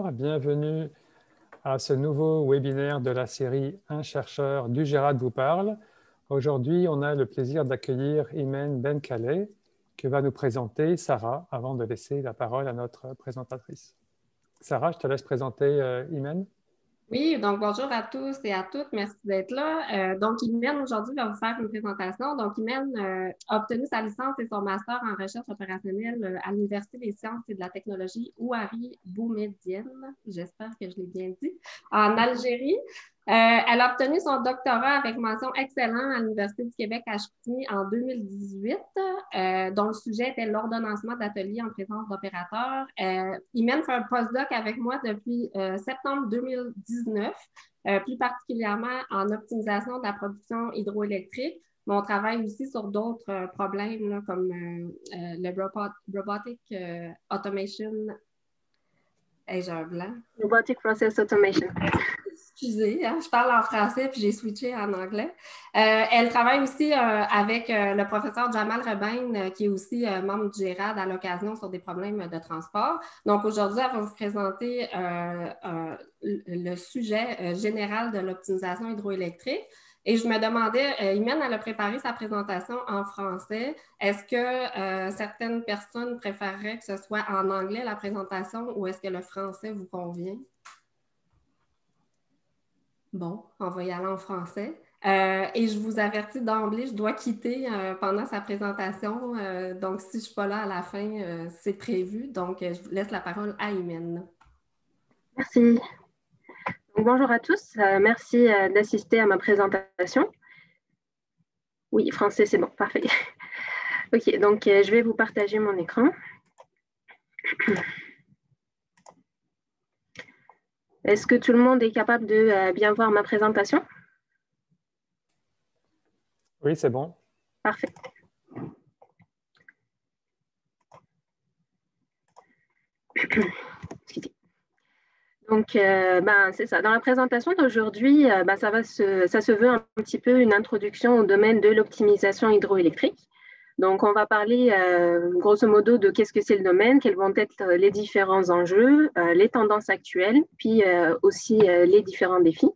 Bonjour, bienvenue à ce nouveau webinaire de la série Un chercheur du Gérard vous parle. Aujourd'hui, on a le plaisir d'accueillir Imen Benkale qui va nous présenter Sarah avant de laisser la parole à notre présentatrice. Sarah, je te laisse présenter Imen. Oui, donc bonjour à tous et à toutes, merci d'être là. Donc, Imen, aujourd'hui, va vous faire une présentation. Donc, Imen a obtenu sa licence et son master en recherche opérationnelle à l'Université des sciences et de la technologie Ouari Boumedienne, j'espère que je l'ai bien dit, en Algérie. Elle a obtenu son doctorat avec mention excellent à l'Université du Québec à Chicoutimi en 2018, dont le sujet était l'ordonnancement d'ateliers en présence d'opérateurs. Imen fait un postdoc avec moi depuis septembre 2019, plus particulièrement en optimisation de la production hydroélectrique. Mais on travaille aussi sur d'autres problèmes là, comme le robotic automation. Hey, j'ai un blanc. Robotic Process Automation. Excusez, hein, je parle en français puis j'ai switché en anglais. Elle travaille aussi avec le professeur Jamal Rebain, qui est aussi membre du GERAD à l'occasion sur des problèmes de transport. Donc aujourd'hui, elle va vous présenter le sujet général de l'optimisation hydroélectrique. Et je me demandais, Imen, elle a préparé sa présentation en français. Est-ce que certaines personnes préféreraient que ce soit en anglais la présentation ou est-ce que le français vous convient? Bon, on va y aller en français. Et je vous avertis d'emblée, je dois quitter pendant sa présentation. Donc, si je ne suis pas là à la fin, c'est prévu. Donc, je vous laisse la parole à Imen. Merci. Donc, bonjour à tous. Merci d'assister à ma présentation. Oui, français, c'est bon. Parfait. OK, donc je vais vous partager mon écran. Est-ce que tout le monde est capable de bien voir ma présentation? Oui, c'est bon. Parfait. Donc, c'est ça. Dans la présentation d'aujourd'hui, ça se veut un petit peu une introduction au domaine de l'optimisation hydroélectrique. Donc, on va parler grosso modo de qu'est-ce que c'est le domaine, quels vont être les différents enjeux, les tendances actuelles, puis aussi les différents défis.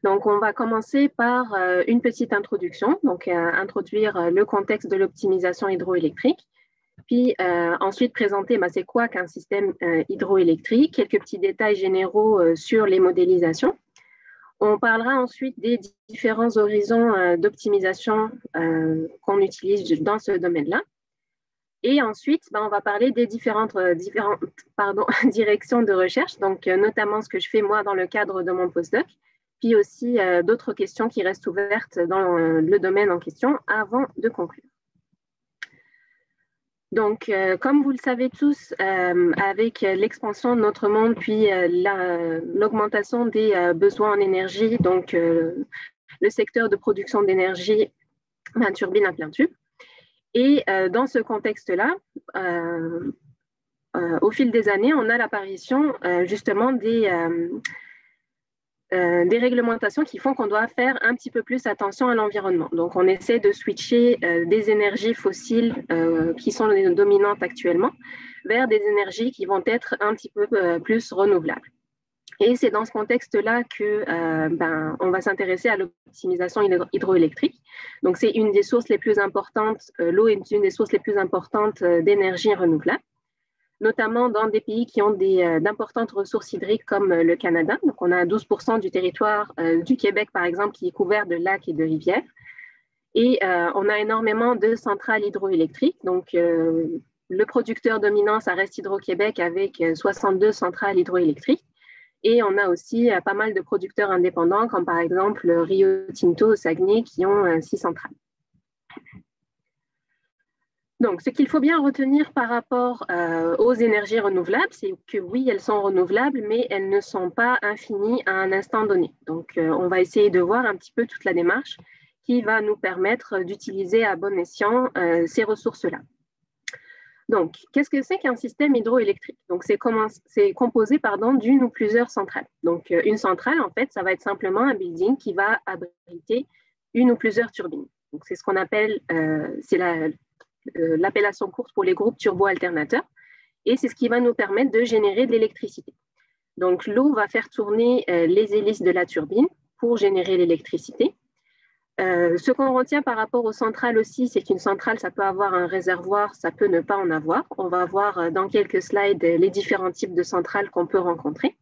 Donc, on va commencer par une petite introduction, donc introduire le contexte de l'optimisation hydroélectrique, puis ensuite présenter c'est quoi qu'un système hydroélectrique, quelques petits détails généraux sur les modélisations. On parlera ensuite des différents horizons d'optimisation qu'on utilise dans ce domaine-là. Et ensuite, on va parler des différentes directions de recherche, donc notamment ce que je fais moi dans le cadre de mon postdoc, puis aussi d'autres questions qui restent ouvertes dans le domaine en question avant de conclure. Donc, comme vous le savez tous, avec l'expansion de notre monde, puis l'augmentation des besoins en énergie, donc le secteur de production d'énergie, turbine à plein tube. Et dans ce contexte-là, au fil des années, on a l'apparition justement des réglementations qui font qu'on doit faire un petit peu plus attention à l'environnement. Donc, on essaie de switcher des énergies fossiles qui sont les dominantes actuellement vers des énergies qui vont être un petit peu plus renouvelables. Et c'est dans ce contexte-là qu'on va s'intéresser à l'optimisation hydroélectrique. Donc, c'est une des sources les plus importantes, l'eau est une des sources les plus importantes d'énergie renouvelable, notamment dans des pays qui ont d'importantes ressources hydriques comme le Canada. Donc, on a 12% du territoire du Québec, par exemple, qui est couvert de lacs et de rivières. Et on a énormément de centrales hydroélectriques. Donc, le producteur dominant, ça reste Hydro-Québec avec 62 centrales hydroélectriques. Et on a aussi pas mal de producteurs indépendants, comme par exemple Rio Tinto au Saguenay, qui ont 6 centrales. Donc, ce qu'il faut bien retenir par rapport aux énergies renouvelables, c'est que oui, elles sont renouvelables, mais elles ne sont pas infinies à un instant donné. Donc, on va essayer de voir un petit peu toute la démarche qui va nous permettre d'utiliser à bon escient ces ressources-là. Donc, qu'est-ce que c'est qu'un système hydroélectrique? Donc, c'est composé d'une ou plusieurs centrales. Donc, une centrale, en fait, ça va être simplement un building qui va abriter une ou plusieurs turbines. Donc, c'est ce qu'on appelle, c'est l'appellation courte pour les groupes turbo-alternateurs. Et c'est ce qui va nous permettre de générer de l'électricité. Donc, l'eau va faire tourner les hélices de la turbine pour générer l'électricité. Ce qu'on retient par rapport aux centrales aussi, c'est qu'une centrale, ça peut avoir un réservoir, ça peut ne pas en avoir. On va voir dans quelques slides les différents types de centrales qu'on peut rencontrer.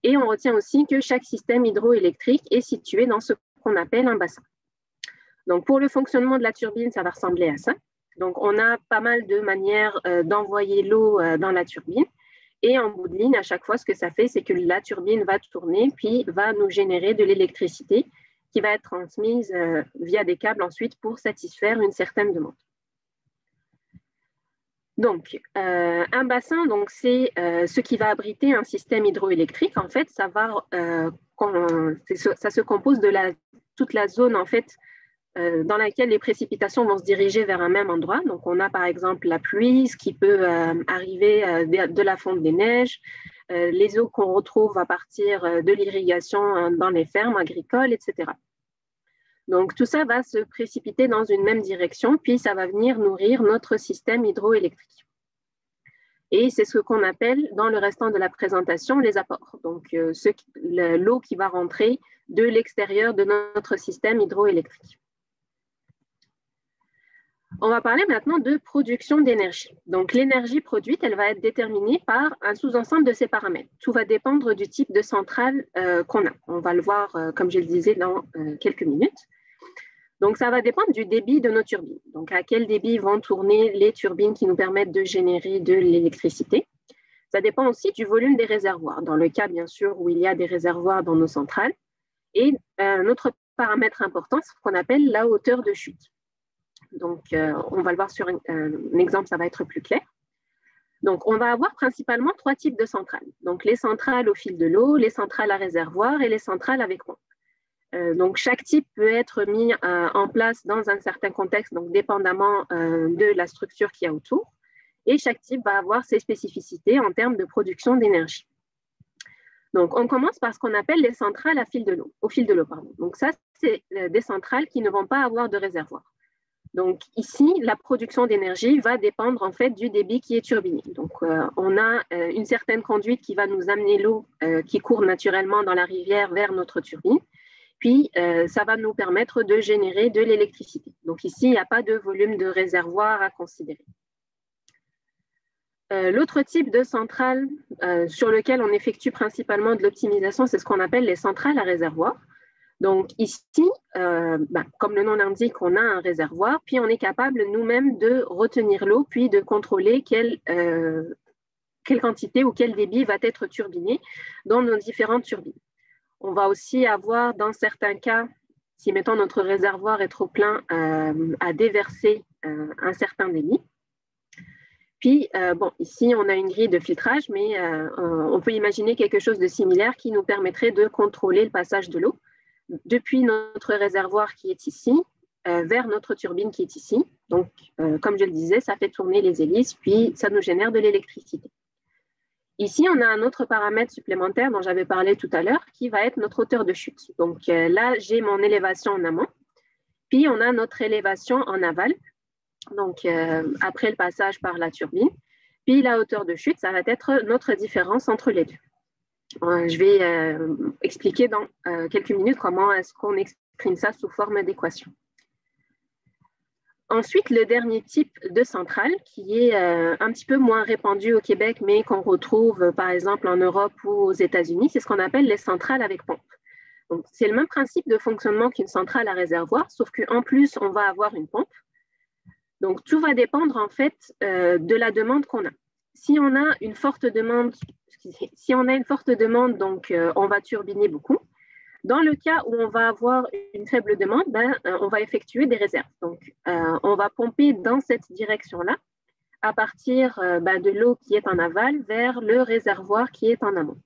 Et on retient aussi que chaque système hydroélectrique est situé dans ce qu'on appelle un bassin. Donc, pour le fonctionnement de la turbine, ça va ressembler à ça. Donc, on a pas mal de manières d'envoyer l'eau dans la turbine. Et en bout de ligne, à chaque fois, ce que ça fait, c'est que la turbine va tourner, puis va nous générer de l'électricité qui va être transmise via des câbles ensuite pour satisfaire une certaine demande. Donc, un bassin, c'est ce qui va abriter un système hydroélectrique. En fait, ça se compose de toute la zone en fait, dans laquelle les précipitations vont se diriger vers un même endroit. Donc, on a par exemple la pluie, ce qui peut arriver de la fonte des neiges, les eaux qu'on retrouve à partir de l'irrigation dans les fermes agricoles, etc. Donc, tout ça va se précipiter dans une même direction, puis ça va venir nourrir notre système hydroélectrique. Et c'est ce qu'on appelle, dans le restant de la présentation, les apports. Donc, l'eau qui va rentrer de l'extérieur de notre système hydroélectrique. On va parler maintenant de production d'énergie. Donc, l'énergie produite, elle va être déterminée par un sous-ensemble de ces paramètres. Tout va dépendre du type de centrale qu'on a. On va le voir, comme je le disais, dans quelques minutes. Donc, ça va dépendre du débit de nos turbines. Donc, à quel débit vont tourner les turbines qui nous permettent de générer de l'électricité. Ça dépend aussi du volume des réservoirs, dans le cas, bien sûr, où il y a des réservoirs dans nos centrales. Et un autre paramètre important, c'est ce qu'on appelle la hauteur de chute. Donc, on va le voir sur un exemple, ça va être plus clair. Donc, on va avoir principalement 3 types de centrales. Donc, les centrales au fil de l'eau, les centrales à réservoir et les centrales avec pompe. Donc, chaque type peut être mis en place dans un certain contexte, donc dépendamment de la structure qu'il y a autour. Et chaque type va avoir ses spécificités en termes de production d'énergie. Donc, on commence par ce qu'on appelle les centrales au fil de l'eau. Donc, ça, c'est des centrales qui ne vont pas avoir de réservoir. Donc, ici, la production d'énergie va dépendre en fait du débit qui est turbiné. Donc, on a une certaine conduite qui va nous amener l'eau qui court naturellement dans la rivière vers notre turbine. Puis, ça va nous permettre de générer de l'électricité. Donc, ici, il n'y a pas de volume de réservoir à considérer. L'autre type de centrale sur lequel on effectue principalement de l'optimisation, c'est ce qu'on appelle les centrales à réservoir. Donc, ici, comme le nom l'indique, on a un réservoir, puis on est capable nous-mêmes de retenir l'eau, puis de contrôler quelle quantité ou quel débit va être turbiné dans nos différentes turbines. On va aussi avoir, dans certains cas, si mettons notre réservoir est trop plein, à déverser un certain débit. Puis, ici, on a une grille de filtrage, mais on peut imaginer quelque chose de similaire qui nous permettrait de contrôler le passage de l'eau depuis notre réservoir qui est ici, vers notre turbine qui est ici. Donc, comme je le disais, ça fait tourner les hélices, puis ça nous génère de l'électricité. Ici, on a un autre paramètre supplémentaire dont j'avais parlé tout à l'heure, qui va être notre hauteur de chute. Donc là, j'ai mon élévation en amont, puis on a notre élévation en aval, donc après le passage par la turbine. Puis la hauteur de chute, ça va être notre différence entre les deux. Je vais expliquer dans quelques minutes comment est-ce qu'on exprime ça sous forme d'équation. Ensuite, le dernier type de centrale qui est un petit peu moins répandu au Québec, mais qu'on retrouve par exemple en Europe ou aux États-Unis, c'est ce qu'on appelle les centrales avec pompe. Donc, c'est le même principe de fonctionnement qu'une centrale à réservoir, sauf qu'en plus, on va avoir une pompe. Donc, tout va dépendre en fait de la demande qu'on a. Si on a une forte demande, donc on va turbiner beaucoup. Dans le cas où on va avoir une faible demande, on va effectuer des réserves. Donc, on va pomper dans cette direction-là à partir de l'eau qui est en aval vers le réservoir qui est en amont.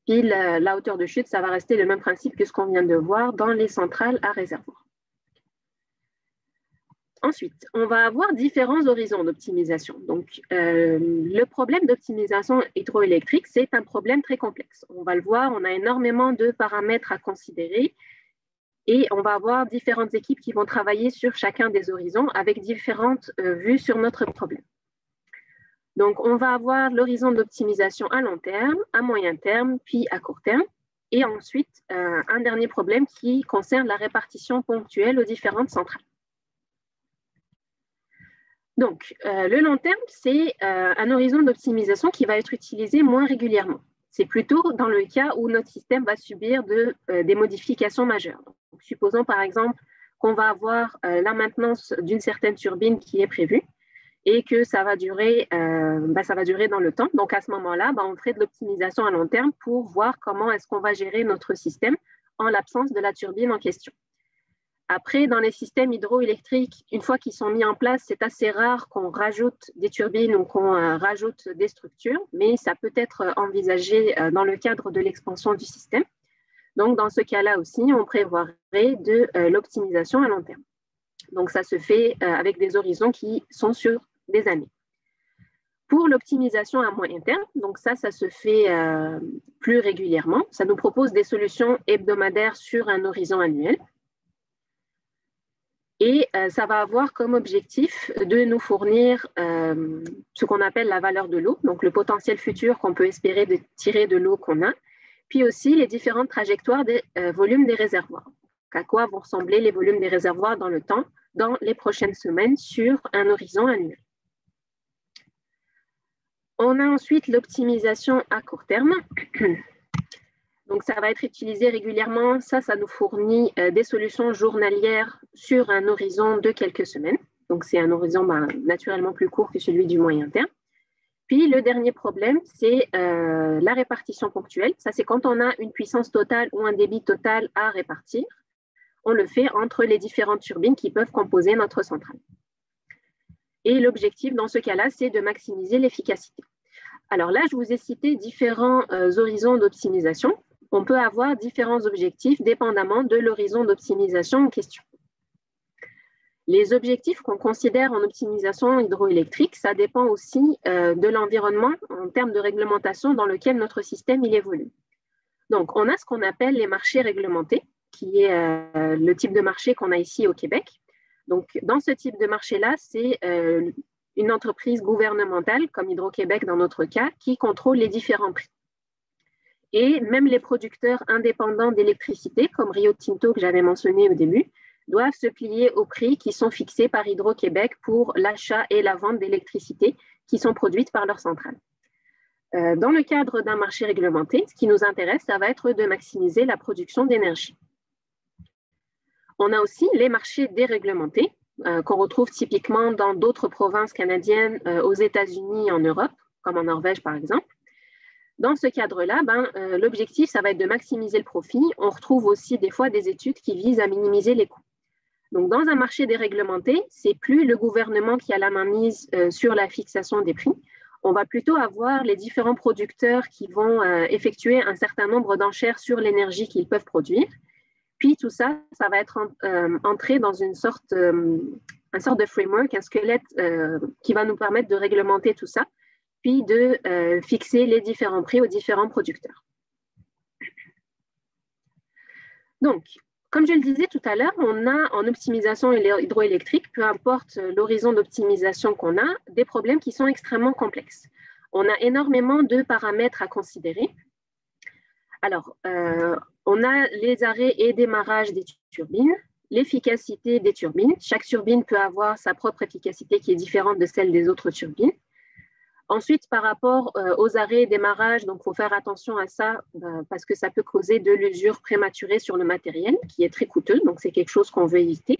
Puis, la hauteur de chute, ça va rester le même principe que ce qu'on vient de voir dans les centrales à réservoir. Ensuite, on va avoir différents horizons d'optimisation. Donc, le problème d'optimisation hydroélectrique, c'est un problème très complexe. On va le voir, on a énormément de paramètres à considérer et on va avoir différentes équipes qui vont travailler sur chacun des horizons avec différentes vues sur notre problème. Donc, on va avoir l'horizon d'optimisation à long terme, à moyen terme, puis à court terme. Et ensuite, un dernier problème qui concerne la répartition ponctuelle aux différentes centrales. Donc, le long terme, c'est un horizon d'optimisation qui va être utilisé moins régulièrement. C'est plutôt dans le cas où notre système va subir des modifications majeures. Donc, supposons par exemple qu'on va avoir la maintenance d'une certaine turbine qui est prévue et que ça va durer dans le temps. Donc, à ce moment-là, on ferait de l'optimisation à long terme pour voir comment est-ce qu'on va gérer notre système en l'absence de la turbine en question. Après, dans les systèmes hydroélectriques, une fois qu'ils sont mis en place, c'est assez rare qu'on rajoute des turbines ou qu'on rajoute des structures, mais ça peut être envisagé dans le cadre de l'expansion du système. Donc, dans ce cas-là aussi, on prévoirait de l'optimisation à long terme. Donc, ça se fait avec des horizons qui sont sur des années. Pour l'optimisation à moyen terme, donc ça se fait plus régulièrement. Ça nous propose des solutions hebdomadaires sur un horizon annuel. Et ça va avoir comme objectif de nous fournir ce qu'on appelle la valeur de l'eau, donc le potentiel futur qu'on peut espérer de tirer de l'eau qu'on a, puis aussi les différentes trajectoires des volumes des réservoirs. À quoi vont ressembler les volumes des réservoirs dans le temps, dans les prochaines semaines, sur un horizon annuel. On a ensuite l'optimisation à court terme. Donc, ça va être utilisé régulièrement. Ça nous fournit des solutions journalières sur un horizon de quelques semaines. Donc, c'est un horizon naturellement plus court que celui du moyen terme. Puis, le dernier problème, c'est la répartition ponctuelle. Ça, c'est quand on a une puissance totale ou un débit total à répartir. On le fait entre les différentes turbines qui peuvent composer notre centrale. Et l'objectif, dans ce cas-là, c'est de maximiser l'efficacité. Alors là, je vous ai cité différents horizons d'optimisation. On peut avoir différents objectifs dépendamment de l'horizon d'optimisation en question. Les objectifs qu'on considère en optimisation hydroélectrique, ça dépend aussi de l'environnement en termes de réglementation dans lequel notre système il évolue. Donc, on a ce qu'on appelle les marchés réglementés, qui est le type de marché qu'on a ici au Québec. Donc, dans ce type de marché-là, c'est une entreprise gouvernementale, comme Hydro-Québec dans notre cas, qui contrôle les différents prix. Et même les producteurs indépendants d'électricité, comme Rio Tinto que j'avais mentionné au début, doivent se plier aux prix qui sont fixés par Hydro-Québec pour l'achat et la vente d'électricité qui sont produites par leur centrale. Dans le cadre d'un marché réglementé, ce qui nous intéresse, ça va être de maximiser la production d'énergie. On a aussi les marchés déréglementés, qu'on retrouve typiquement dans d'autres provinces canadiennes, aux États-Unis, en Europe, comme en Norvège par exemple. Dans ce cadre-là, l'objectif, ça va être de maximiser le profit. On retrouve aussi des fois des études qui visent à minimiser les coûts. Donc, dans un marché déréglementé, c'est plus le gouvernement qui a la mainmise sur la fixation des prix. On va plutôt avoir les différents producteurs qui vont effectuer un certain nombre d'enchères sur l'énergie qu'ils peuvent produire. Puis tout ça, ça va être entré dans une sorte de framework, un squelette qui va nous permettre de réglementer tout ça, puis de fixer les différents prix aux différents producteurs. Donc, comme je le disais tout à l'heure, on a en optimisation hydroélectrique, peu importe l'horizon d'optimisation qu'on a, des problèmes qui sont extrêmement complexes. On a énormément de paramètres à considérer. Alors, on a les arrêts et démarrages des turbines, l'efficacité des turbines. Chaque turbine peut avoir sa propre efficacité qui est différente de celle des autres turbines. Ensuite, par rapport aux arrêts et démarrages, donc il faut faire attention à ça parce que ça peut causer de l'usure prématurée sur le matériel qui est très coûteux, donc c'est quelque chose qu'on veut éviter.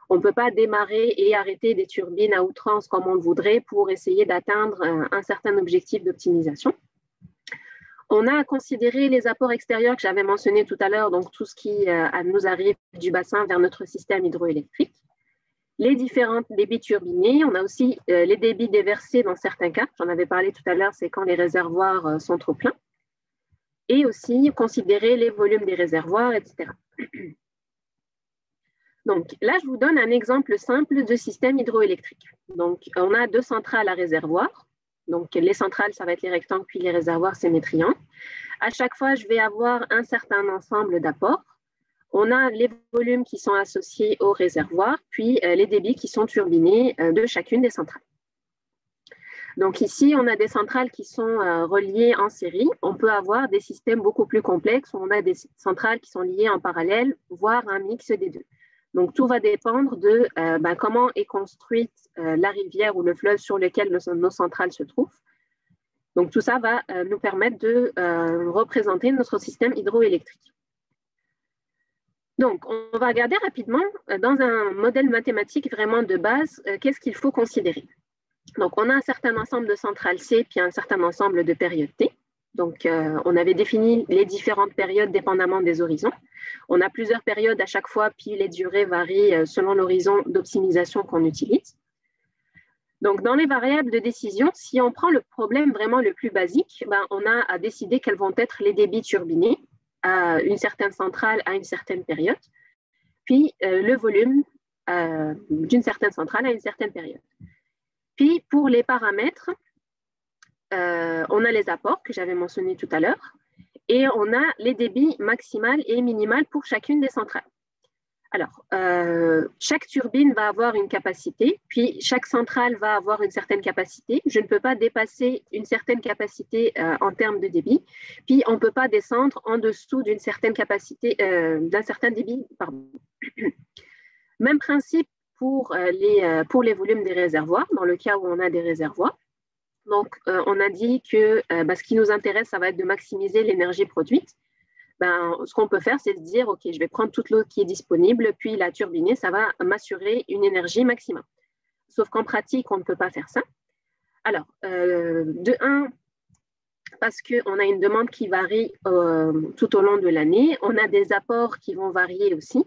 On ne peut pas démarrer et arrêter des turbines à outrance comme on le voudrait pour essayer d'atteindre un certain objectif d'optimisation. On a à considérer les apports extérieurs que j'avais mentionnés tout à l'heure, donc tout ce qui nous arrive du bassin vers notre système hydroélectrique. Les différents débits turbinés, on a aussi les débits déversés dans certains cas. J'en avais parlé tout à l'heure, c'est quand les réservoirs sont trop pleins. Et aussi considérer les volumes des réservoirs, etc. Donc là, je vous donne un exemple simple de système hydroélectrique. Donc, on a deux centrales à réservoir. Donc, les centrales, ça va être les rectangles, puis les réservoirs, c'est mes triangles. À chaque fois, je vais avoir un certain ensemble d'apports. On a les volumes qui sont associés au réservoir, puis les débits qui sont turbinés de chacune des centrales. Donc ici, on a des centrales qui sont reliées en série. On peut avoir des systèmes beaucoup plus complexes où on a des centrales qui sont liées en parallèle, voire un mix des deux. Donc tout va dépendre de comment est construite la rivière ou le fleuve sur lequel nos centrales se trouvent. Donc tout ça va nous permettre de représenter notre système hydroélectrique. Donc on va regarder rapidement dans un modèle mathématique vraiment de base, qu'est-ce qu'il faut considérer. Donc on a un certain ensemble de centrales C puis un certain ensemble de périodes T. Donc on avait défini les différentes périodes dépendamment des horizons. On a plusieurs périodes à chaque fois puis les durées varient selon l'horizon d'optimisation qu'on utilise. Donc, dans les variables de décision, si on prend le problème vraiment le plus basique, on a à décider quels vont être les débits turbinés à une certaine centrale à une certaine période, puis le volume d'une certaine centrale à une certaine période. Puis, pour les paramètres, on a les apports que j'avais mentionnés tout à l'heure, et on a les débits maximal et minimal pour chacune des centrales. Alors, chaque turbine va avoir une capacité, puis chaque centrale va avoir une certaine capacité. Je ne peux pas dépasser une certaine capacité en termes de débit, puis on ne peut pas descendre en dessous d'une certaine capacité, d'un certain débit. Pardon. Même principe pour les volumes des réservoirs, dans le cas où on a des réservoirs. Donc, on a dit que ce qui nous intéresse, ça va être de maximiser l'énergie produite. Ce qu'on peut faire, c'est se dire, OK, je vais prendre toute l'eau qui est disponible, puis la turbiner, ça va m'assurer une énergie maximum. Sauf qu'en pratique, on ne peut pas faire ça. Alors, de un, parce qu'on a une demande qui varie tout au long de l'année, on a des apports qui vont varier aussi.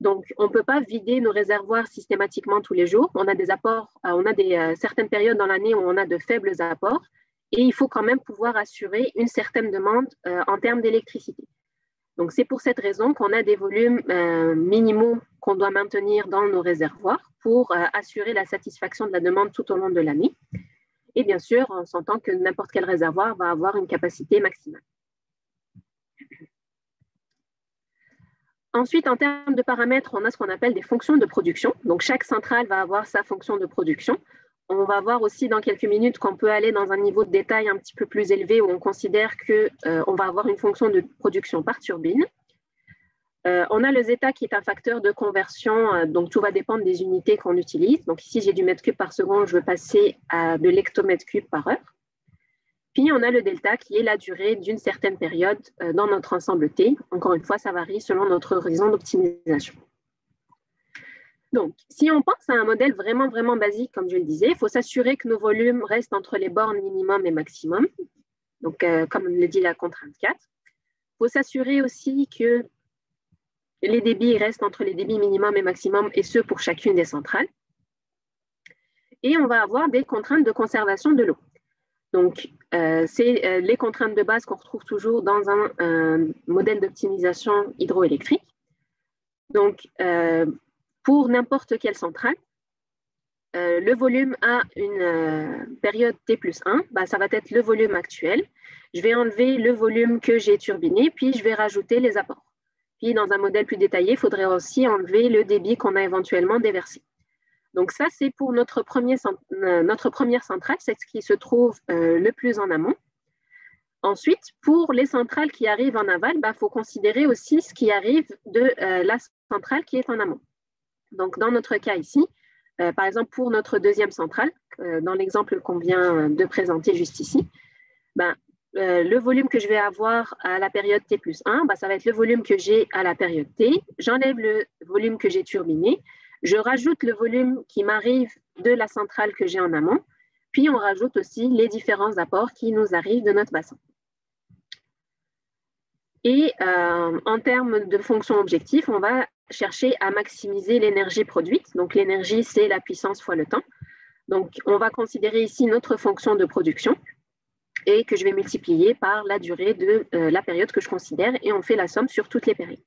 Donc, on ne peut pas vider nos réservoirs systématiquement tous les jours. On a des apports, on a certaines périodes dans l'année où on a de faibles apports. Et il faut quand même pouvoir assurer une certaine demande en termes d'électricité. Donc, c'est pour cette raison qu'on a des volumes minimaux qu'on doit maintenir dans nos réservoirs pour assurer la satisfaction de la demande tout au long de l'année. Et bien sûr, on s'entend que n'importe quel réservoir va avoir une capacité maximale. Ensuite, en termes de paramètres, on a ce qu'on appelle des fonctions de production. Donc, chaque centrale va avoir sa fonction de production. On va voir aussi dans quelques minutes qu'on peut aller dans un niveau de détail un petit peu plus élevé où on considère qu'on va avoir une fonction de production par turbine. On a le zeta qui est un facteur de conversion, donc tout va dépendre des unités qu'on utilise. Donc ici, j'ai du mètre cube par seconde, je veux passer à de l'hectomètre cube par heure. Puis on a le delta qui est la durée d'une certaine période dans notre ensemble T. Encore une fois, ça varie selon notre horizon d'optimisation. Donc, si on pense à un modèle vraiment, vraiment basique, comme je le disais, il faut s'assurer que nos volumes restent entre les bornes minimum et maximum, donc comme le dit la contrainte 4. Il faut s'assurer aussi que les débits restent entre les débits minimum et maximum, et ce pour chacune des centrales. Et on va avoir des contraintes de conservation de l'eau. Donc, c'est les contraintes de base qu'on retrouve toujours dans un modèle d'optimisation hydroélectrique. Donc, pour n'importe quelle centrale, le volume à une période T plus 1, ça va être le volume actuel. Je vais enlever le volume que j'ai turbiné, puis je vais rajouter les apports. Puis dans un modèle plus détaillé, il faudrait aussi enlever le débit qu'on a éventuellement déversé. Donc ça, c'est pour notre première centrale, c'est ce qui se trouve le plus en amont. Ensuite, pour les centrales qui arrivent en aval, faut considérer aussi ce qui arrive de la centrale qui est en amont. Donc, dans notre cas ici, par exemple, pour notre deuxième centrale, dans l'exemple qu'on vient de présenter juste ici, le volume que je vais avoir à la période T plus 1, ça va être le volume que j'ai à la période T. J'enlève le volume que j'ai turbiné. Je rajoute le volume qui m'arrive de la centrale que j'ai en amont. Puis, on rajoute aussi les différents apports qui nous arrivent de notre bassin. Et en termes de fonction objectif, on va chercher à maximiser l'énergie produite. Donc, l'énergie, c'est la puissance fois le temps. Donc, on va considérer ici notre fonction de production et que je vais multiplier par la durée de la période que je considère et on fait la somme sur toutes les périodes.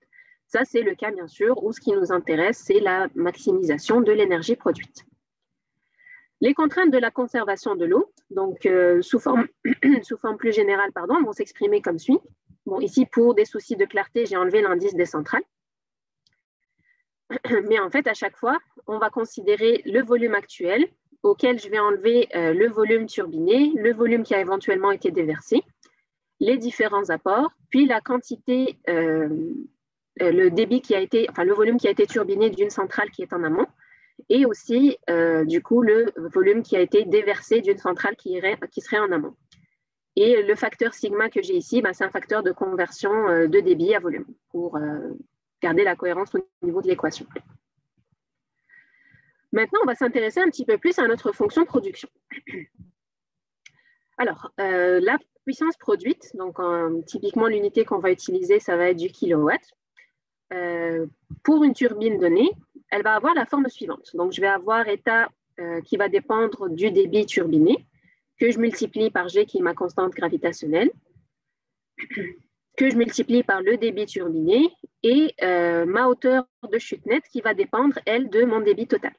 Ça, c'est le cas, bien sûr, où ce qui nous intéresse, c'est la maximisation de l'énergie produite. Les contraintes de la conservation de l'eau, donc sous forme plus générale, vont s'exprimer comme suit. Bon, ici, pour des soucis de clarté, j'ai enlevé l'indice des centrales. Mais en fait, à chaque fois, on va considérer le volume actuel auquel je vais enlever le volume turbiné, le volume qui a éventuellement été déversé, les différents apports, puis la quantité, le débit qui a été, enfin le volume qui a été turbiné d'une centrale qui est en amont, et aussi du coup le volume qui a été déversé d'une centrale qui serait en amont. Et le facteur sigma que j'ai ici, c'est un facteur de conversion de débit à volume pour garder la cohérence au niveau de l'équation. Maintenant, on va s'intéresser un petit peu plus à notre fonction production. Alors, la puissance produite, donc typiquement l'unité qu'on va utiliser, ça va être du kilowatt. Pour une turbine donnée, elle va avoir la forme suivante. Donc, je vais avoir état qui va dépendre du débit turbiné, que je multiplie par G qui est ma constante gravitationnelle, que je multiplie par le débit turbiné et ma hauteur de chute nette qui va dépendre, elle, de mon débit total.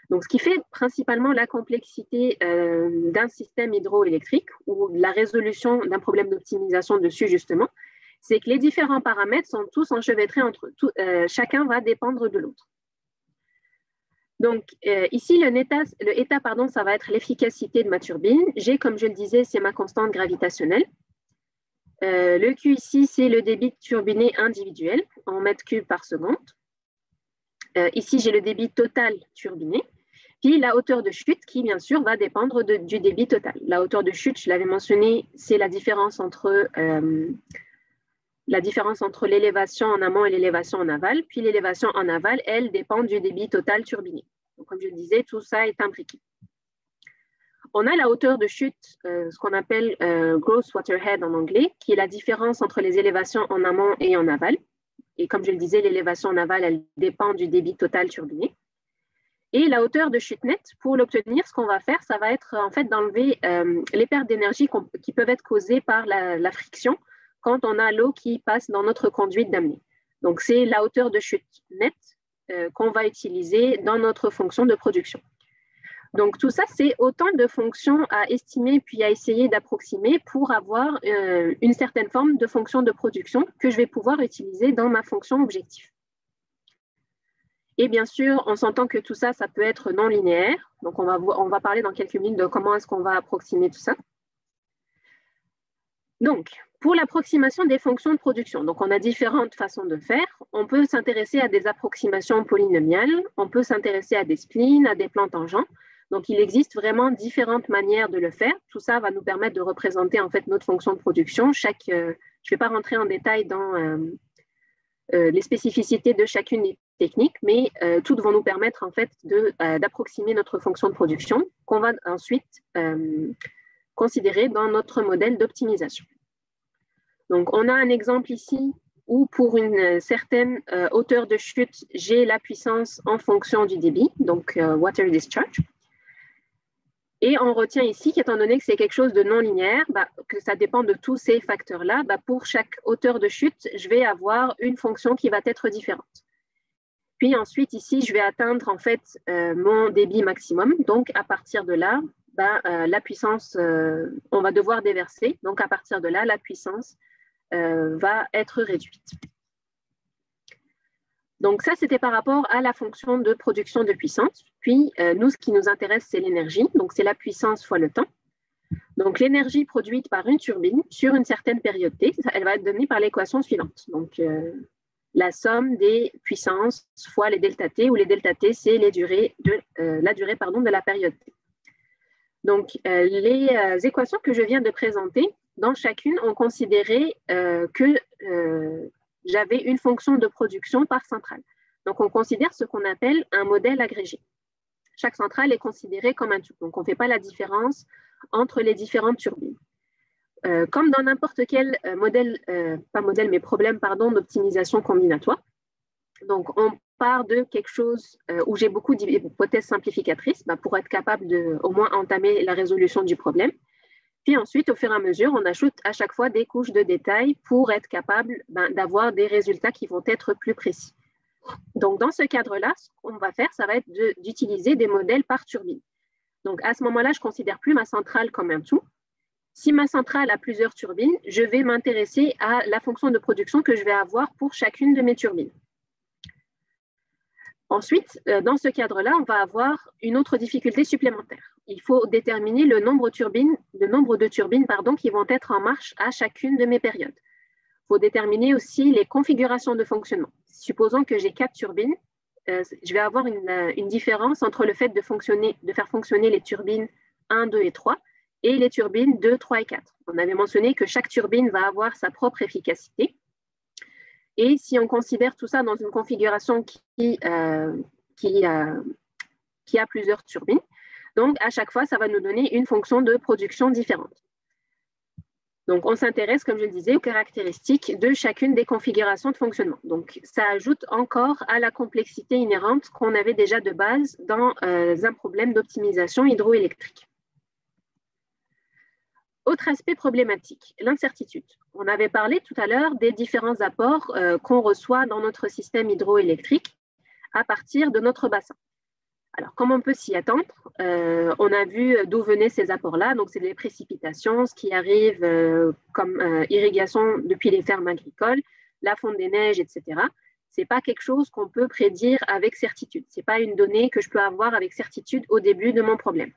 Donc, ce qui fait principalement la complexité d'un système hydroélectrique ou la résolution d'un problème d'optimisation dessus, justement, c'est que les différents paramètres sont tous enchevêtrés entre eux. Chacun va dépendre de l'autre. Donc, ici, le état, ça va être l'efficacité de ma turbine. G, comme je le disais, c'est ma constante gravitationnelle. Le Q ici, c'est le débit turbiné individuel en mètres cubes par seconde. Ici, j'ai le débit total turbiné. Puis la hauteur de chute qui, bien sûr, va dépendre du débit total. La hauteur de chute, je l'avais mentionné, c'est la différence entre l'élévation en amont et l'élévation en aval. Puis l'élévation en aval, elle, dépend du débit total turbiné. Donc, comme je le disais, tout ça est imbriqué. On a la hauteur de chute, ce qu'on appelle gross water head en anglais, qui est la différence entre les élévations en amont et en aval. Et comme je le disais, l'élévation en aval, elle dépend du débit total turbiné. Et la hauteur de chute nette, pour l'obtenir, ce qu'on va faire, ça va être en fait d'enlever les pertes d'énergie qui peuvent être causées par la friction quand on a l'eau qui passe dans notre conduite d'amener. Donc, c'est la hauteur de chute nette qu'on va utiliser dans notre fonction de production. Donc, tout ça, c'est autant de fonctions à estimer puis à essayer d'approximer pour avoir une certaine forme de fonction de production que je vais pouvoir utiliser dans ma fonction objectif. Et bien sûr, on s'entend que tout ça, ça peut être non linéaire. Donc, on va parler dans quelques minutes de comment est-ce qu'on va approximer tout ça. Donc, pour l'approximation des fonctions de production, donc on a différentes façons de faire. On peut s'intéresser à des approximations polynomiales, on peut s'intéresser à des splines, à des plans tangents. Donc, il existe vraiment différentes manières de le faire. Tout ça va nous permettre de représenter en fait notre fonction de production. Je ne vais pas rentrer en détail dans les spécificités de chacune des techniques, mais toutes vont nous permettre en fait d'approximer notre fonction de production qu'on va ensuite considérer dans notre modèle d'optimisation. Donc, on a un exemple ici où pour une certaine hauteur de chute, j'ai la puissance en fonction du débit, donc water discharge. Et on retient ici qu'étant donné que c'est quelque chose de non linéaire, que ça dépend de tous ces facteurs-là, pour chaque hauteur de chute, je vais avoir une fonction qui va être différente. Puis ensuite, ici, je vais atteindre en fait mon débit maximum. Donc, à partir de là, la puissance, on va devoir déverser. Donc, à partir de là, la puissance va être réduite. Donc, ça, c'était par rapport à la fonction de production de puissance. Puis, nous, ce qui nous intéresse, c'est l'énergie. Donc, c'est la puissance fois le temps. Donc, l'énergie produite par une turbine sur une certaine période T, elle va être donnée par l'équation suivante. Donc, la somme des puissances fois les delta T, où les delta T, c'est la durée de la période T. Donc, les équations que je viens de présenter, dans chacune, on considérait que j'avais une fonction de production par centrale. Donc, on considère ce qu'on appelle un modèle agrégé. Chaque centrale est considérée comme un tout. Donc, on ne fait pas la différence entre les différentes turbines. Comme dans n'importe quel problème d'optimisation combinatoire. Donc, on part de quelque chose où j'ai beaucoup d'hypothèses simplificatrices pour être capable de au moins entamer la résolution du problème. Puis ensuite, au fur et à mesure, on ajoute à chaque fois des couches de détails pour être capable d'avoir des résultats qui vont être plus précis. Donc, dans ce cadre-là, ce qu'on va faire, ça va être d'utiliser des modèles par turbine. Donc, à ce moment-là, je ne considère plus ma centrale comme un tout. Si ma centrale a plusieurs turbines, je vais m'intéresser à la fonction de production que je vais avoir pour chacune de mes turbines. Ensuite, dans ce cadre-là, on va avoir une autre difficulté supplémentaire. il faut déterminer le nombre de turbines qui vont être en marche à chacune de mes périodes. Il faut déterminer aussi les configurations de fonctionnement. Supposons que j'ai 4 turbines, je vais avoir une différence entre le fait de faire fonctionner les turbines 1, 2 et 3 et les turbines 2, 3 et 4. On avait mentionné que chaque turbine va avoir sa propre efficacité. Et si on considère tout ça dans une configuration qui a plusieurs turbines, donc à chaque fois, ça va nous donner une fonction de production différente. Donc, on s'intéresse, comme je le disais, aux caractéristiques de chacune des configurations de fonctionnement. Donc, ça ajoute encore à la complexité inhérente qu'on avait déjà de base dans un problème d'optimisation hydroélectrique. Autre aspect problématique, l'incertitude. On avait parlé tout à l'heure des différents apports qu'on reçoit dans notre système hydroélectrique à partir de notre bassin. Alors, comment on peut s'y attendre? On a vu d'où venaient ces apports-là. Donc, c'est les précipitations, ce qui arrive comme irrigation depuis les fermes agricoles, la fonte des neiges, etc. Ce n'est pas quelque chose qu'on peut prédire avec certitude. Ce n'est pas une donnée que je peux avoir avec certitude au début de mon problème.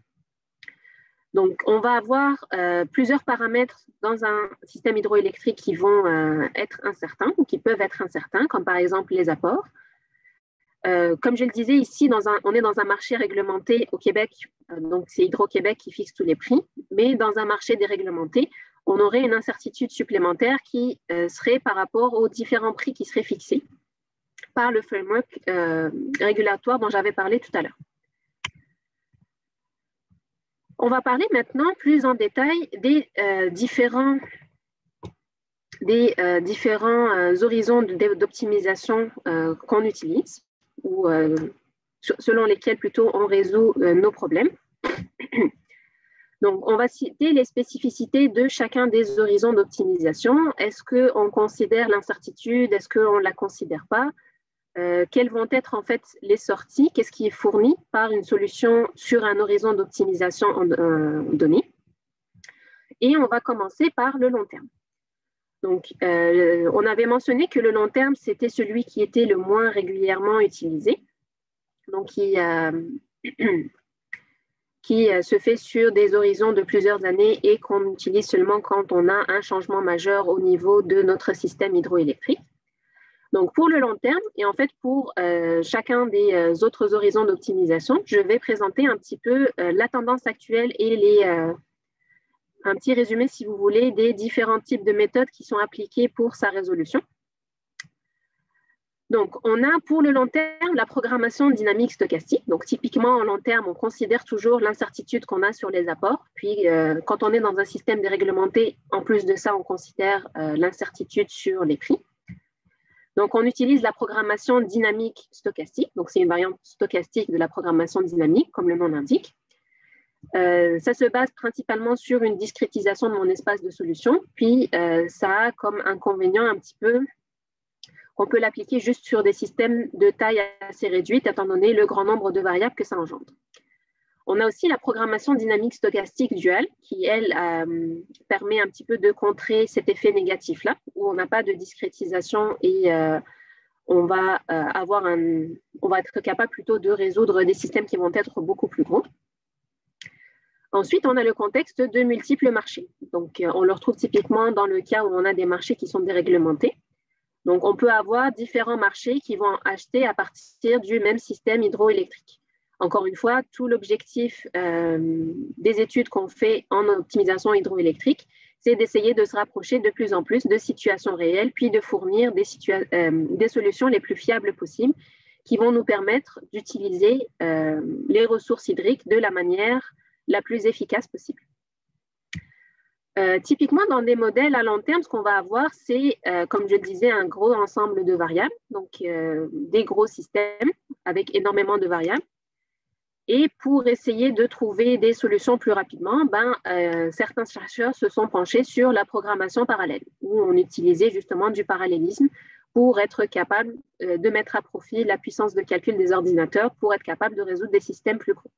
Donc, on va avoir plusieurs paramètres dans un système hydroélectrique qui vont être incertains ou qui peuvent être incertains, comme par exemple les apports. Comme je le disais ici, on est dans un marché réglementé au Québec, donc c'est Hydro-Québec qui fixe tous les prix, mais dans un marché déréglementé, on aurait une incertitude supplémentaire qui serait par rapport aux différents prix qui seraient fixés par le framework régulatoire dont j'avais parlé tout à l'heure. On va parler maintenant plus en détail des différents horizons d'optimisation qu'on utilise, ou selon lesquels plutôt on résout nos problèmes. Donc, on va citer les spécificités de chacun des horizons d'optimisation. Est-ce qu'on considère l'incertitude? Est-ce qu'on ne la considère pas? Quelles vont être en fait les sorties? Qu'est-ce qui est fourni par une solution sur un horizon d'optimisation donné? Et on va commencer par le long terme. Donc, on avait mentionné que le long terme, c'était celui qui était le moins régulièrement utilisé, donc qui se fait sur des horizons de plusieurs années et qu'on utilise seulement quand on a un changement majeur au niveau de notre système hydroélectrique. Donc, pour le long terme, et en fait pour chacun des autres horizons d'optimisation, je vais présenter un petit peu la tendance actuelle et un petit résumé, si vous voulez, des différents types de méthodes qui sont appliquées pour sa résolution. Donc, on a pour le long terme la programmation dynamique stochastique. Donc, typiquement, en long terme, on considère toujours l'incertitude qu'on a sur les apports. Puis, quand on est dans un système déréglementé, en plus de ça, on considère l'incertitude sur les prix. Donc, on utilise la programmation dynamique stochastique. Donc, c'est une variante stochastique de la programmation dynamique, comme le nom l'indique. Ça se base principalement sur une discrétisation de mon espace de solution. Puis, ça a comme inconvénient un petit peu qu'on peut l'appliquer juste sur des systèmes de taille assez réduite, étant donné le grand nombre de variables que ça engendre. On a aussi la programmation dynamique stochastique duale, qui, elle, permet un petit peu de contrer cet effet négatif-là, où on n'a pas de discrétisation et on va être capable plutôt de résoudre des systèmes qui vont être beaucoup plus gros. Ensuite, on a le contexte de multiples marchés. Donc, on le retrouve typiquement dans le cas où on a des marchés qui sont déréglementés. Donc, on peut avoir différents marchés qui vont acheter à partir du même système hydroélectrique. Encore une fois, tout l'objectif des études qu'on fait en optimisation hydroélectrique, c'est d'essayer de se rapprocher de plus en plus de situations réelles, puis de fournir des solutions les plus fiables possibles qui vont nous permettre d'utiliser les ressources hydriques de la manière la plus efficace possible. Typiquement, dans des modèles à long terme, ce qu'on va avoir, c'est, comme je le disais, un gros ensemble de variables, donc des gros systèmes avec énormément de variables. Et pour essayer de trouver des solutions plus rapidement, certains chercheurs se sont penchés sur la programmation parallèle, où on utilisait justement du parallélisme pour être capable de mettre à profit la puissance de calcul des ordinateurs pour être capable de résoudre des systèmes plus gros.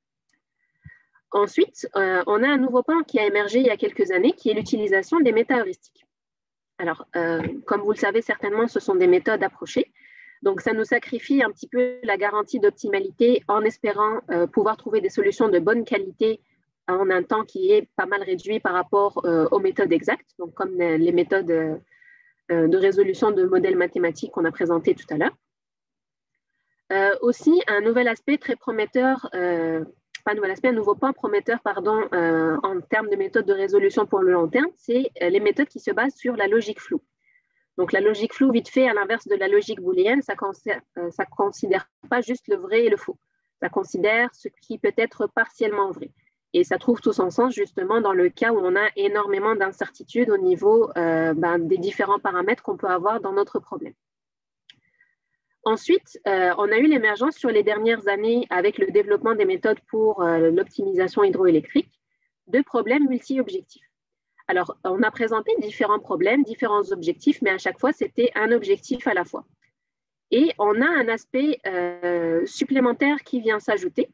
Ensuite, on a un nouveau pan qui a émergé il y a quelques années, qui est l'utilisation des méta-heuristiques. Alors, comme vous le savez certainement, ce sont des méthodes approchées. Donc, ça nous sacrifie un petit peu la garantie d'optimalité en espérant pouvoir trouver des solutions de bonne qualité en un temps qui est pas mal réduit par rapport aux méthodes exactes, donc comme les méthodes de résolution de modèles mathématiques qu'on a présenté tout à l'heure. Aussi, un nouvel aspect très prometteur, pas un nouvel aspect, un nouveau point prometteur, pardon, en termes de méthodes de résolution pour le long terme, c'est les méthodes qui se basent sur la logique floue. Donc, la logique floue, vite fait, à l'inverse de la logique booléenne, ça ne considère pas juste le vrai et le faux. Ça considère ce qui peut être partiellement vrai. Et ça trouve tout son sens, justement, dans le cas où on a énormément d'incertitudes au niveau des différents paramètres qu'on peut avoir dans notre problème. Ensuite, on a eu l'émergence sur les dernières années avec le développement des méthodes pour l'optimisation hydroélectrique de problèmes multi-objectifs. Alors, on a présenté différents problèmes, différents objectifs, mais à chaque fois, c'était un objectif à la fois. Et on a un aspect supplémentaire qui vient s'ajouter,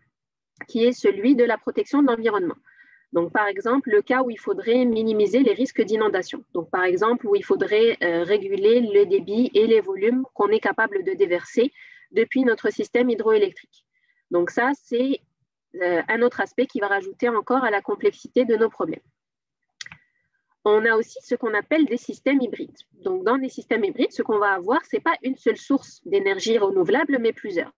qui est celui de la protection de l'environnement. Donc, par exemple, le cas où il faudrait minimiser les risques d'inondation. Donc, par exemple, où il faudrait réguler le débit et les volumes qu'on est capable de déverser depuis notre système hydroélectrique. Donc, ça, c'est un autre aspect qui va rajouter encore à la complexité de nos problèmes. On a aussi ce qu'on appelle des systèmes hybrides. Donc, dans les systèmes hybrides, ce qu'on va avoir, ce n'est pas une seule source d'énergie renouvelable, mais plusieurs.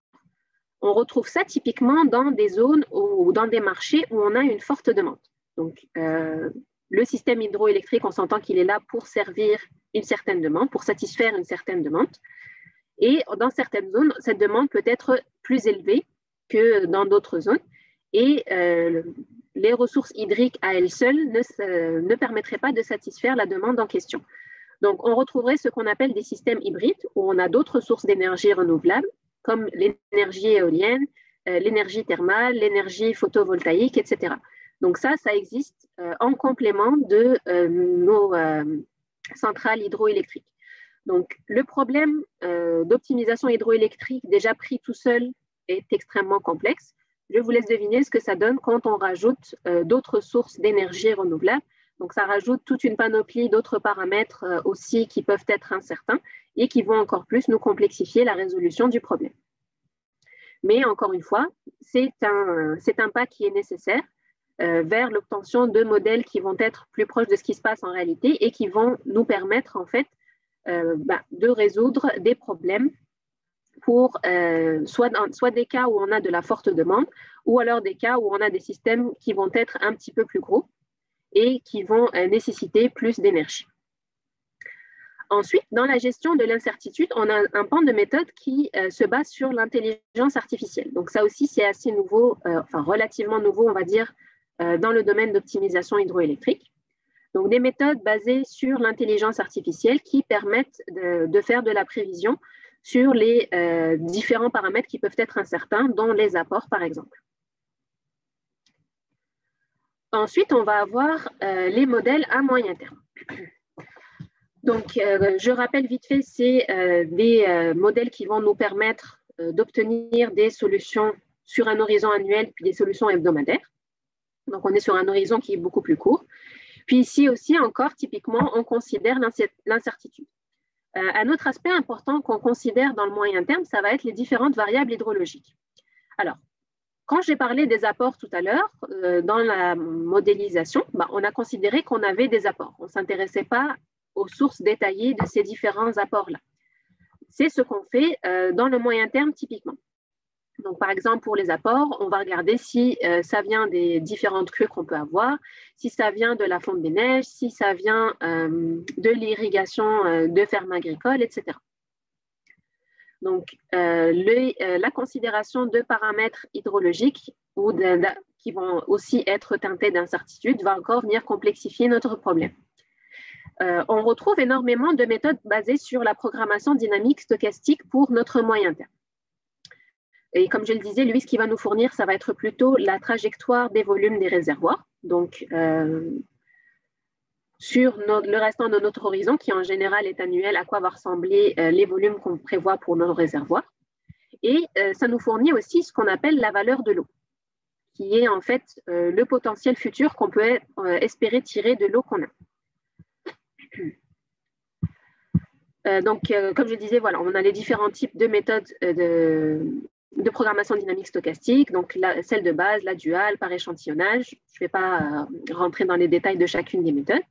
On retrouve ça typiquement dans des zones ou dans des marchés où on a une forte demande. Donc, le système hydroélectrique, on s'entend qu'il est là pour servir une certaine demande, pour satisfaire une certaine demande. Et dans certaines zones, cette demande peut être plus élevée que dans d'autres zones. Et les ressources hydriques à elles seules ne permettraient pas de satisfaire la demande en question. Donc, on retrouverait ce qu'on appelle des systèmes hybrides où on a d'autres sources d'énergie renouvelables comme l'énergie éolienne, l'énergie thermale, l'énergie photovoltaïque, etc. Donc ça existe en complément de nos centrales hydroélectriques. Donc le problème d'optimisation hydroélectrique déjà pris tout seul est extrêmement complexe. Je vous laisse deviner ce que ça donne quand on rajoute d'autres sources d'énergie renouvelable. Donc ça rajoute toute une panoplie d'autres paramètres aussi qui peuvent être incertains et qui vont encore plus nous complexifier la résolution du problème. Mais encore une fois, c'est un pas qui est nécessaire vers l'obtention de modèles qui vont être plus proches de ce qui se passe en réalité et qui vont nous permettre en fait de résoudre des problèmes pour soit des cas où on a de la forte demande ou alors des cas où on a des systèmes qui vont être un petit peu plus gros et qui vont nécessiter plus d'énergie. Ensuite, dans la gestion de l'incertitude, on a un pan de méthode qui se base sur l'intelligence artificielle. Donc ça aussi, c'est assez nouveau, relativement nouveau, on va dire, dans le domaine d'optimisation hydroélectrique. Donc des méthodes basées sur l'intelligence artificielle qui permettent de faire de la prévision sur les différents paramètres qui peuvent être incertains, dont les apports, par exemple. Ensuite, on va avoir les modèles à moyen terme. Donc, je rappelle vite fait, c'est des modèles qui vont nous permettre d'obtenir des solutions sur un horizon annuel, puis des solutions hebdomadaires. Donc, on est sur un horizon qui est beaucoup plus court. Puis ici aussi, encore, typiquement, on considère l'incertitude. Un autre aspect important qu'on considère dans le moyen terme, ça va être les différentes variables hydrologiques. Alors, quand j'ai parlé des apports tout à l'heure, dans la modélisation, on a considéré qu'on avait des apports. On ne s'intéressait pas aux sources détaillées de ces différents apports-là. C'est ce qu'on fait dans le moyen terme typiquement. Donc, par exemple, pour les apports, on va regarder si ça vient des différentes crues qu'on peut avoir, si ça vient de la fonte des neiges, si ça vient de l'irrigation de fermes agricoles, etc. Donc, la considération de paramètres hydrologiques ou qui vont aussi être teintés d'incertitude va encore venir complexifier notre problème. On retrouve énormément de méthodes basées sur la programmation dynamique stochastique pour notre moyen terme. Et comme je le disais, lui, ce qu'il va nous fournir, ça va être plutôt la trajectoire des volumes des réservoirs. Donc, sur le restant de notre horizon, qui en général est annuel, à quoi va ressembler les volumes qu'on prévoit pour nos réservoirs. Et ça nous fournit aussi ce qu'on appelle la valeur de l'eau, qui est en fait le potentiel futur qu'on peut espérer tirer de l'eau qu'on a. Donc, comme je disais, voilà, on a les différents types de méthodes de programmation dynamique stochastique, donc celle de base, la duale, par échantillonnage. Je ne vais pas rentrer dans les détails de chacune des méthodes.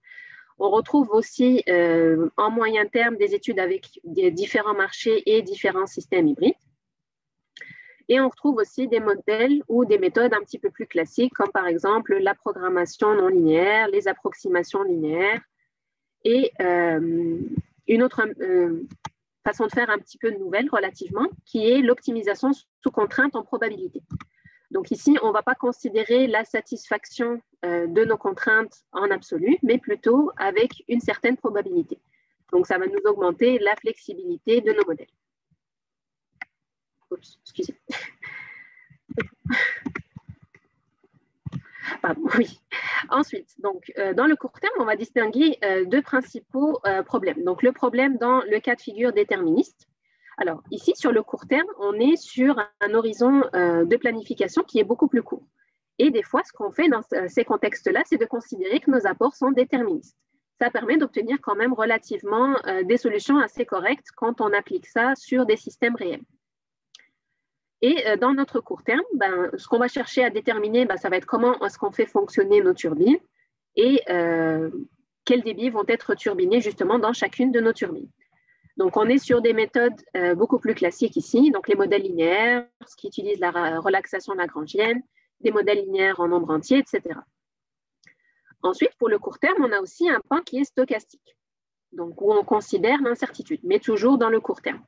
On retrouve aussi en moyen terme des études avec des différents marchés et différents systèmes hybrides. Et on retrouve aussi des modèles ou des méthodes un petit peu plus classiques, comme par exemple la programmation non linéaire, les approximations linéaires, et une autre façon de faire un petit peu nouvelle relativement, qui est l'optimisation sous contrainte en probabilité. Donc ici, on ne va pas considérer la satisfaction de nos contraintes en absolu, mais plutôt avec une certaine probabilité. Donc ça va nous augmenter la flexibilité de nos modèles. Oups, excusez. Pardon, oui. Ensuite, donc, dans le court terme, on va distinguer deux principaux problèmes. Donc, le problème dans le cas de figure déterministe. Alors, ici, sur le court terme, on est sur un horizon de planification qui est beaucoup plus court. Et des fois, ce qu'on fait dans ces contextes-là, c'est de considérer que nos apports sont déterministes. Ça permet d'obtenir quand même relativement des solutions assez correctes quand on applique ça sur des systèmes réels. Et dans notre court terme, ce qu'on va chercher à déterminer, ça va être comment est-ce qu'on fait fonctionner nos turbines et quels débits vont être turbinés justement dans chacune de nos turbines. Donc, on est sur des méthodes beaucoup plus classiques ici, donc les modèles linéaires, ce qui utilise la relaxation lagrangienne, des modèles linéaires en nombre entier, etc. Ensuite, pour le court terme, on a aussi un pan qui est stochastique, donc où on considère l'incertitude, mais toujours dans le court terme.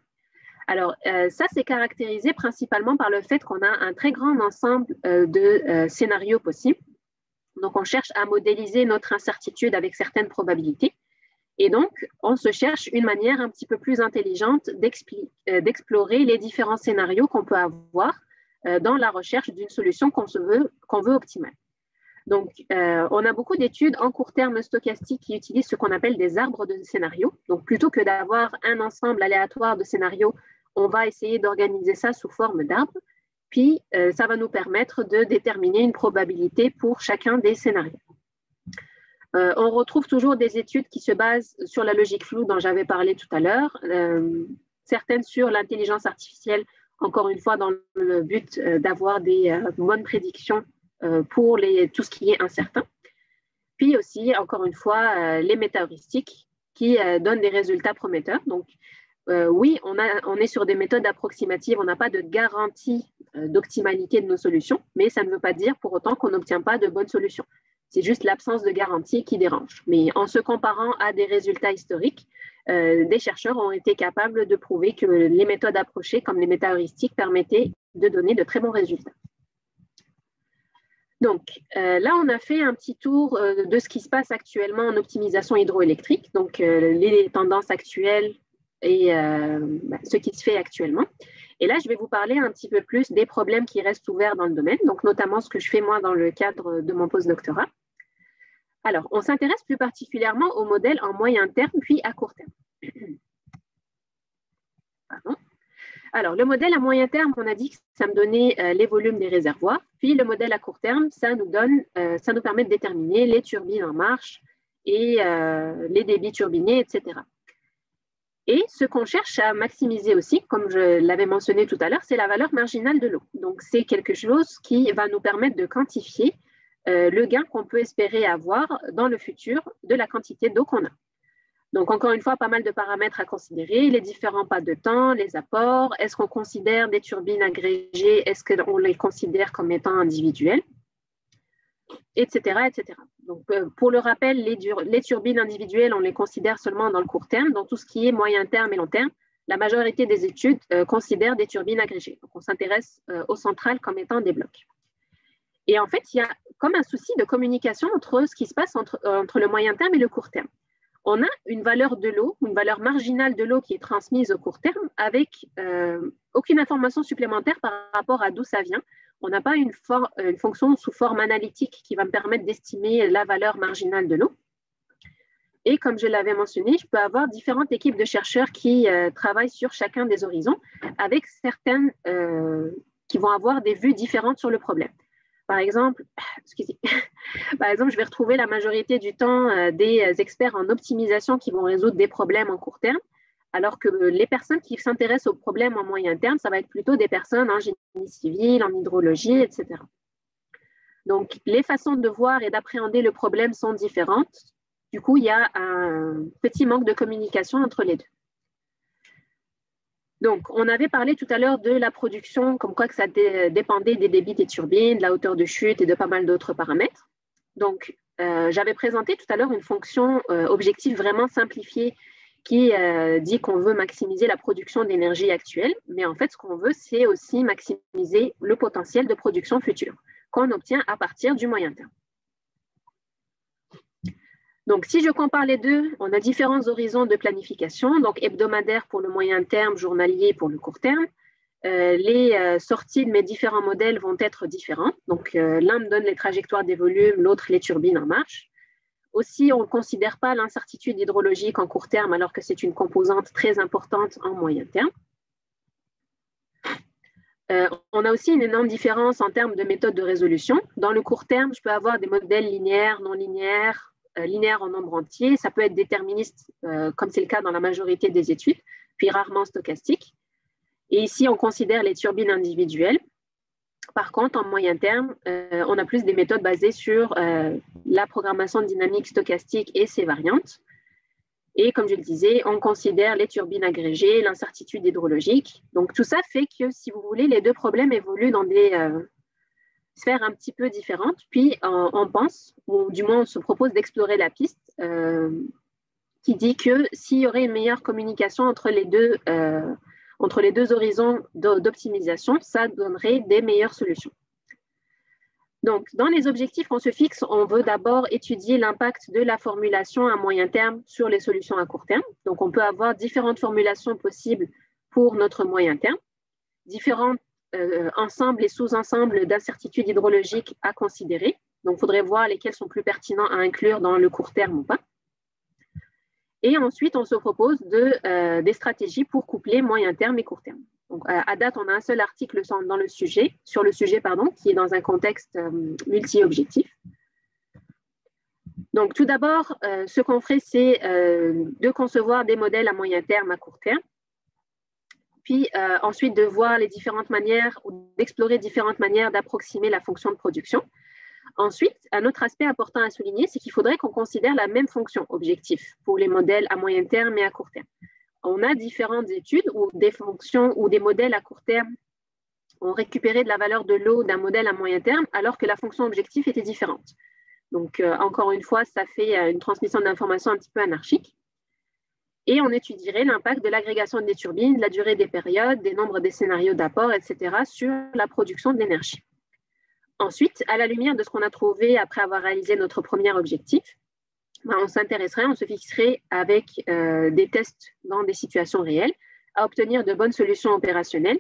Alors, ça, c'est caractérisé principalement par le fait qu'on a un très grand ensemble de scénarios possibles. Donc, on cherche à modéliser notre incertitude avec certaines probabilités. Et donc, on se cherche une manière un petit peu plus intelligente d'explorer les différents scénarios qu'on peut avoir dans la recherche d'une solution qu'on veut optimale. Donc, on a beaucoup d'études en court terme stochastique qui utilisent ce qu'on appelle des arbres de scénarios. Donc, plutôt que d'avoir un ensemble aléatoire de scénarios, on va essayer d'organiser ça sous forme d'arbres. Puis, ça va nous permettre de déterminer une probabilité pour chacun des scénarios. On retrouve toujours des études qui se basent sur la logique floue dont j'avais parlé tout à l'heure, certaines sur l'intelligence artificielle, encore une fois, dans le but d'avoir des bonnes prédictions pour tout ce qui est incertain. Puis aussi, encore une fois, les métaheuristiques qui donnent des résultats prometteurs. Donc, oui, on est sur des méthodes approximatives, on n'a pas de garantie d'optimalité de nos solutions, mais ça ne veut pas dire pour autant qu'on n'obtient pas de bonnes solutions. C'est juste l'absence de garantie qui dérange. Mais en se comparant à des résultats historiques, des chercheurs ont été capables de prouver que les méthodes approchées, comme les métaheuristiques, permettaient de donner de très bons résultats. Donc, là, on a fait un petit tour de ce qui se passe actuellement en optimisation hydroélectrique, donc les tendances actuelles et ce qui se fait actuellement. Et là, je vais vous parler un petit peu plus des problèmes qui restent ouverts dans le domaine, donc notamment ce que je fais moi dans le cadre de mon postdoctorat. Alors, on s'intéresse plus particulièrement aux modèles en moyen terme puis à court terme. Pardon. Alors, le modèle à moyen terme, on a dit que ça me donnait les volumes des réservoirs, puis le modèle à court terme, ça nous permet de déterminer les turbines en marche et les débits turbinés, etc. Et ce qu'on cherche à maximiser aussi, comme je l'avais mentionné tout à l'heure, c'est la valeur marginale de l'eau. Donc, c'est quelque chose qui va nous permettre de quantifier le gain qu'on peut espérer avoir dans le futur de la quantité d'eau qu'on a. Donc, encore une fois, pas mal de paramètres à considérer, les différents pas de temps, les apports, est-ce qu'on considère des turbines agrégées, est-ce qu'on les considère comme étant individuelles, etc., etc. Donc, pour le rappel, les turbines individuelles, on les considère seulement dans le court terme. Dans tout ce qui est moyen terme et long terme, la majorité des études considèrent des turbines agrégées. Donc, on s'intéresse aux centrales comme étant des blocs. Et en fait, il y a comme un souci de communication entre ce qui se passe entre le moyen terme et le court terme. On a une valeur de l'eau, une valeur marginale de l'eau qui est transmise au court terme avec aucune information supplémentaire par rapport à d'où ça vient. On n'a pas une fonction sous forme analytique qui va me permettre d'estimer la valeur marginale de l'eau. Et comme je l'avais mentionné, je peux avoir différentes équipes de chercheurs qui travaillent sur chacun des horizons avec certaines qui vont avoir des vues différentes sur le problème. Par exemple, je vais retrouver la majorité du temps des experts en optimisation qui vont résoudre des problèmes en court terme, alors que les personnes qui s'intéressent aux problèmes en moyen terme, ça va être plutôt des personnes en génie civil, en hydrologie, etc. Donc, les façons de voir et d'appréhender le problème sont différentes. Du coup, il y a un petit manque de communication entre les deux. Donc, on avait parlé tout à l'heure de la production, comme quoi que ça dépendait des débits des turbines, de la hauteur de chute et de pas mal d'autres paramètres. Donc, j'avais présenté tout à l'heure une fonction objective vraiment simplifiée qui dit qu'on veut maximiser la production d'énergie actuelle, mais en fait, ce qu'on veut, c'est aussi maximiser le potentiel de production future qu'on obtient à partir du moyen terme. Donc, si je compare les deux, on a différents horizons de planification, donc hebdomadaire pour le moyen terme, journalier pour le court terme. Les sorties de mes différents modèles vont être différentes. Donc, l'un me donne les trajectoires des volumes, l'autre les turbines en marche. Aussi, on ne considère pas l'incertitude hydrologique en court terme, alors que c'est une composante très importante en moyen terme. On a aussi une énorme différence en termes de méthode de résolution. Dans le court terme, je peux avoir des modèles linéaires, non linéaires, linéaire en nombre entier, ça peut être déterministe, comme c'est le cas dans la majorité des études, puis rarement stochastique. Et ici, on considère les turbines individuelles. Par contre, en moyen terme, on a plus des méthodes basées sur la programmation dynamique stochastique et ses variantes. Et comme je le disais, on considère les turbines agrégées, l'incertitude hydrologique. Donc, tout ça fait que, si vous voulez, les deux problèmes évoluent dans des sphères un petit peu différentes. Puis, on pense, ou du moins on se propose d'explorer la piste qui dit que s'il y aurait une meilleure communication entre les deux horizons d'optimisation, ça donnerait des meilleures solutions. Donc, dans les objectifs qu'on se fixe, on veut d'abord étudier l'impact de la formulation à moyen terme sur les solutions à court terme. Donc, on peut avoir différentes formulations possibles pour notre moyen terme, différents ensembles et sous-ensembles d'incertitudes hydrologiques à considérer. Donc, il faudrait voir lesquels sont plus pertinents à inclure dans le court terme ou pas. Et ensuite, on se propose des stratégies pour coupler moyen terme et court terme. Donc, à date, on a un seul article sur le sujet, qui est dans un contexte multi-objectif. Donc, tout d'abord, ce qu'on ferait, c'est de concevoir des modèles à moyen terme, à court terme, puis ensuite de voir les différentes manières ou d'explorer différentes manières d'approximer la fonction de production. Ensuite, un autre aspect important à souligner, c'est qu'il faudrait qu'on considère la même fonction objectif pour les modèles à moyen terme et à court terme. On a différentes études où des fonctions ou des modèles à court terme ont récupéré de la valeur de l'eau d'un modèle à moyen terme alors que la fonction objectif était différente. Donc, encore une fois, ça fait une transmission d'informations un petit peu anarchique. Et on étudierait l'impact de l'agrégation des turbines, de la durée des périodes, des nombres des scénarios d'apport, etc. sur la production de l'énergie. Ensuite, à la lumière de ce qu'on a trouvé après avoir réalisé notre premier objectif, on s'intéresserait, on se fixerait avec des tests dans des situations réelles à obtenir de bonnes solutions opérationnelles.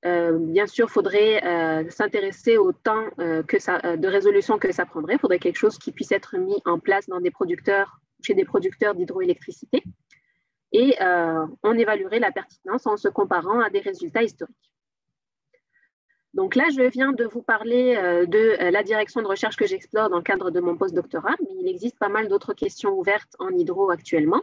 Bien sûr, il faudrait s'intéresser au temps de résolution que ça prendrait. Il faudrait quelque chose qui puisse être mis en place dans chez des producteurs d'hydroélectricité. Et on évaluerait la pertinence en se comparant à des résultats historiques. Donc là, je viens de vous parler de la direction de recherche que j'explore dans le cadre de mon postdoctorat, mais il existe pas mal d'autres questions ouvertes en hydro actuellement,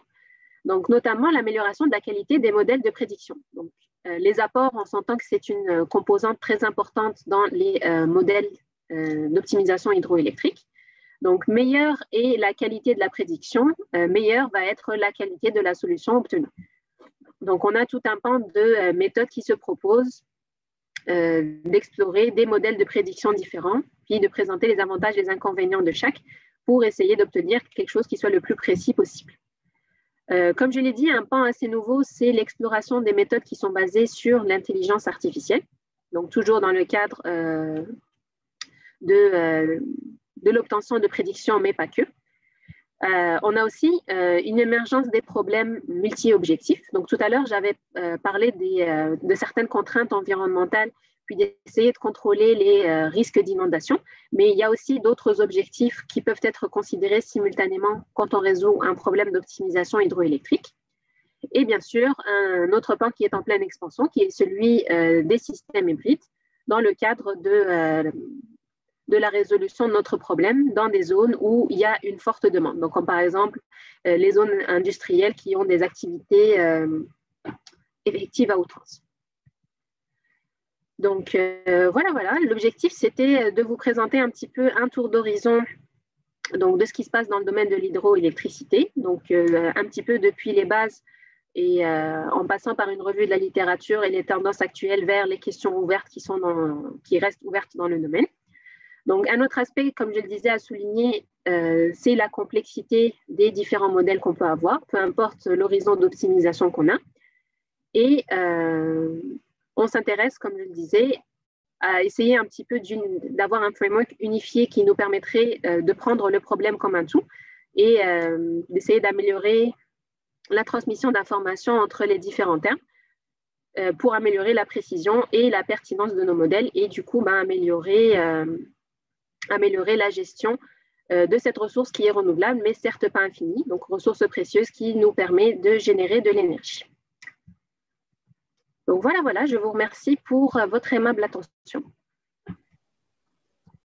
donc notamment l'amélioration de la qualité des modèles de prédiction. Donc, les apports, on s'entend que c'est une composante très importante dans les modèles d'optimisation hydroélectrique. Donc, meilleure est la qualité de la prédiction, meilleure va être la qualité de la solution obtenue. Donc, on a tout un pan de méthodes qui se proposent d'explorer des modèles de prédiction différents, puis de présenter les avantages et les inconvénients de chaque pour essayer d'obtenir quelque chose qui soit le plus précis possible. Comme je l'ai dit, un pan assez nouveau, c'est l'exploration des méthodes qui sont basées sur l'intelligence artificielle, donc toujours dans le cadre de l'obtention de prédictions, mais pas que. On a aussi une émergence des problèmes multi-objectifs. Donc, tout à l'heure, j'avais parlé de certaines contraintes environnementales, puis d'essayer de contrôler les risques d'inondation. Mais il y a aussi d'autres objectifs qui peuvent être considérés simultanément quand on résout un problème d'optimisation hydroélectrique. Et bien sûr, un autre pan qui est en pleine expansion, qui est celui des systèmes hybrides, dans le cadre de la résolution de notre problème dans des zones où il y a une forte demande. Donc, comme par exemple les zones industrielles qui ont des activités effectives à outrance. Donc, voilà. L'objectif, c'était de vous présenter un petit peu un tour d'horizon de ce qui se passe dans le domaine de l'hydroélectricité. Donc, un petit peu depuis les bases et en passant par une revue de la littérature et les tendances actuelles vers les questions ouvertes qui restent ouvertes dans le domaine. Donc, un autre aspect, comme je le disais, à souligner, c'est la complexité des différents modèles qu'on peut avoir, peu importe l'horizon d'optimisation qu'on a. Et on s'intéresse, comme je le disais, à essayer un petit peu d'avoir un framework unifié qui nous permettrait de prendre le problème comme un tout et d'essayer d'améliorer la transmission d'informations entre les différents termes pour améliorer la précision et la pertinence de nos modèles et du coup améliorer la gestion de cette ressource qui est renouvelable, mais certes pas infinie, donc ressource précieuse qui nous permet de générer de l'énergie. Donc voilà, je vous remercie pour votre aimable attention.